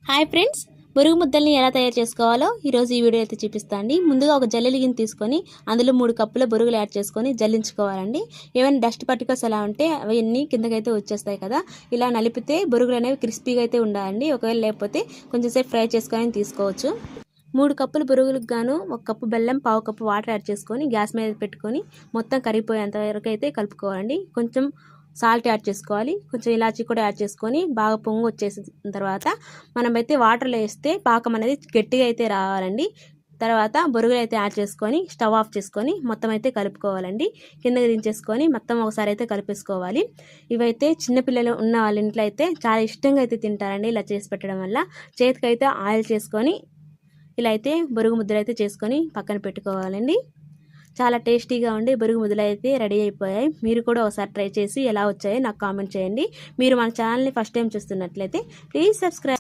Hi friends, బొరుగు ముద్దల్ని ఎలా తయారు చేసుకోవాలో ఈరోజు ఈ వీడియో అయితే చూపిస్తాండి. ముందుగా ఒక జల్లెలు గిన్నె తీసుకొని అందులో 3 కప్పుల బొరుగులు యాడ్ చేసుకొని జల్లించుకోవాలండి. ఏమైనా డస్ట్ పార్టికల్స్ అలా ఉంటే అవన్నీ కిందకైతే వచ్చేస్తాయి కదా. ఇలా నలిపితే బొరుగులు అనేవి క్రిస్పీగా అయితే ఉండాలండి. ఒకవేళ లేకపోతే కొంచెం సేపు ఫ్రై చేసుకొని తీసుకోవచ్చు. 3 కప్పుల బొరుగులకు గాను 1 కప్పు బెల్లం, పావు కప్పు వాటర్ యాడ్ చేసుకొని గ్యాస్ మీద పెట్టుకొని మొత్తం కరిగిపోయేంత వరకు అయితే కలుపుకోవాలండి. కొంచెం సాల్ట్ యాడ్ చేసుకోవాలి, కొంచెం ఇలాచీ కూడా యాడ్ చేసుకొని బాగా పొంగు వచ్చేసిన తర్వాత మనమైతే వాటర్లో వేస్తే పాకం అనేది గట్టిగా అయితే రావాలండి. తర్వాత బొరుగులు అయితే యాడ్ చేసుకొని స్టవ్ ఆఫ్ చేసుకొని మొత్తం అయితే కలుపుకోవాలండి. కిందకి దించేసుకొని మొత్తం ఒకసారి అయితే కలిపేసుకోవాలి. ఇవైతే చిన్నపిల్లలు ఉన్న వాళ్ళ ఇంట్లో అయితే చాలా ఇష్టంగా అయితే తింటారండి ఇలా చేసి పెట్టడం వల్ల. చేతికైతే ఆయిల్ చేసుకొని ఇలా అయితే బొరుగు ముద్దలు అయితే చేసుకొని పక్కన పెట్టుకోవాలండి. చాలా టేస్టీగా ఉండి బొరుగు ముద్దలు అయితే రెడీ అయిపోయాయి. మీరు కూడా ఒకసారి ట్రై చేసి ఎలా వచ్చాయో నాకు కామెంట్ చేయండి. మీరు మన ఛానల్ని ఫస్ట్ టైం చూస్తున్నట్లయితే ప్లీజ్ సబ్స్క్రైబ్.